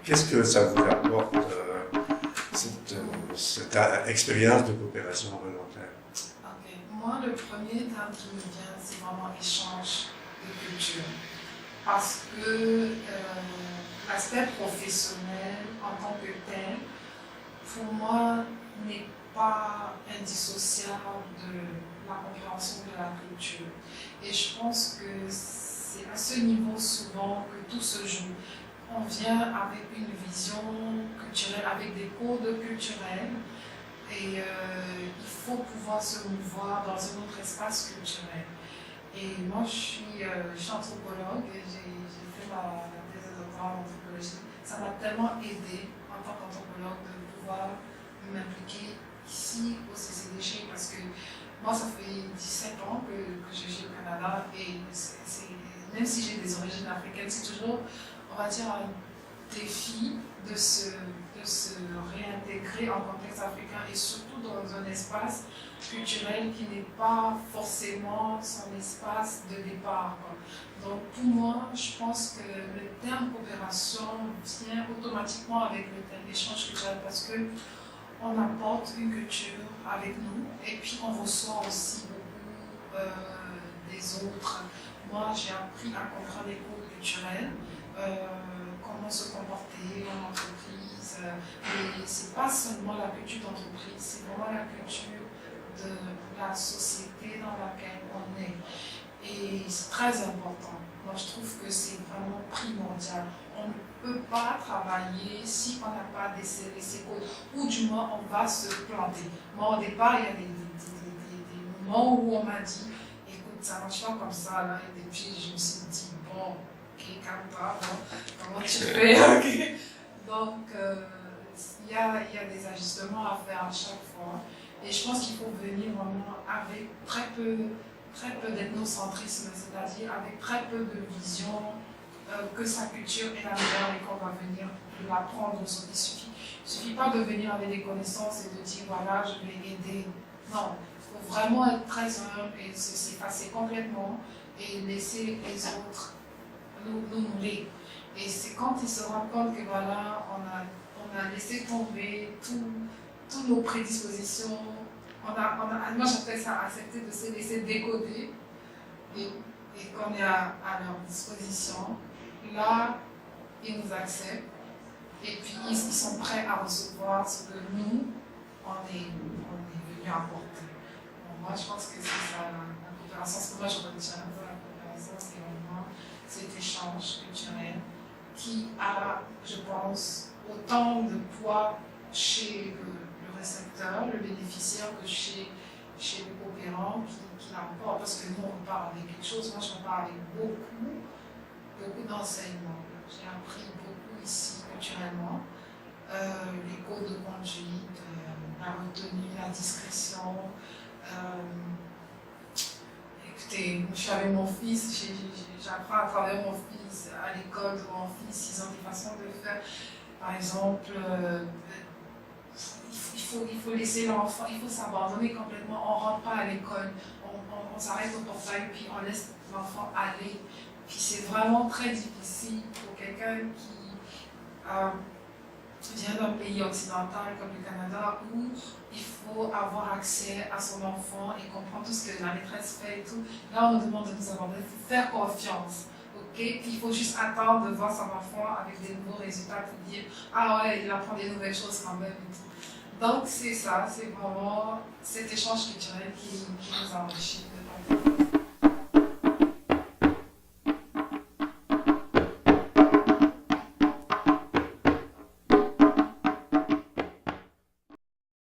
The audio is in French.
Qu'est-ce que ça vous apporte, cette expérience de coopération volontaire? Okay. Moi, le premier terme qui me vient, c'est vraiment échange de culture. Parce que l'aspect professionnel en tant que tel, pour moi, n'est pas indissociable de la compréhension de la culture. Et je pense que c'est à ce niveau souvent que tout se joue. On vient avec une vision culturelle, avec des codes culturels, et il faut pouvoir se mouvoir dans un autre espace culturel. Et moi, je suis anthropologue, et j'ai fait ma thèse de doctorat en anthropologie. Ça m'a tellement aidé en tant qu'anthropologue de pouvoir m'impliquer ici au CCDG, parce que moi, ça fait 17 ans que je vis au Canada, et même si j'ai des origines africaines, c'est toujours, on va dire, un défi de se réintégrer en contexte africain, et surtout dans un espace culturel qui n'est pas forcément son espace de départ, quoi. Donc pour moi, je pense que le terme coopération vient automatiquement avec le terme échange culturel, parce que on apporte une culture avec nous, et puis on reçoit aussi beaucoup des autres. Moi, j'ai appris à comprendre les codes culturels, comment se comporter en entreprise. Et c'est pas seulement la culture d'entreprise, c'est vraiment la culture de la société dans laquelle on est. Et c'est très important. Moi, je trouve que c'est vraiment primordial. On ne peut pas travailler si on n'a pas décelé ces codes, ou du moins on va se planter. Moi, au départ, il y a des moments où on m'a dit, écoute, ça ne marche pas comme ça, là. Et puis je me suis dit, bon, ok, calme-toi, bon, comment tu fais? Okay. Donc, il y a des ajustements à faire à chaque fois. Et je pense qu'il faut venir vraiment avec très peu d'ethnocentrisme, c'est-à-dire avec très peu de vision que sa culture est la meilleure et qu'on va venir l'apprendre aux autres. Il ne suffit pas de venir avec des connaissances et de dire voilà, je vais aider. Non, il faut vraiment être très humble et s'effacer complètement et laisser les autres nous nourrir. Et c'est quand ils se rendent compte que voilà, on a laissé tomber toutes nos prédispositions. Moi j'appelle ça accepter de se laisser décoder et qu'on est à leur disposition. Là, ils nous acceptent et puis ils sont prêts à recevoir ce que nous, on est venu apporter. Bon, moi je pense que c'est ça la coopération. Ce que moi je retiens de la coopération, c'est vraiment cet échange culturel qui a, je pense, autant de poids chez le récepteur, le bénéficiaire, que chez le coopérant qui l'emporte. Parce que nous, on part avec quelque chose. Moi, je repars avec beaucoup d'enseignements. J'ai appris beaucoup ici culturellement. Les codes de conduite, la retenue, la discrétion. Écoutez, je suis avec mon fils, j'apprends à travers mon fils à l'école de mon fils, ils ont des façons de faire. Par exemple, il faut laisser l'enfant, il faut s'abandonner complètement. On ne rentre pas à l'école, on s'arrête au portail, puis on laisse l'enfant aller. Puis c'est vraiment très difficile pour quelqu'un qui vient d'un pays occidental comme le Canada, où il faut avoir accès à son enfant et comprendre tout ce que la maîtresse fait et tout. Là, on nous demande de nous abandonner, il faut faire confiance. Okay? Puis il faut juste attendre de voir son enfant avec des nouveaux résultats pour dire « Ah ouais, il apprend des nouvelles choses quand même. » Donc c'est ça, c'est vraiment cet échange culturel qui nous enrichit de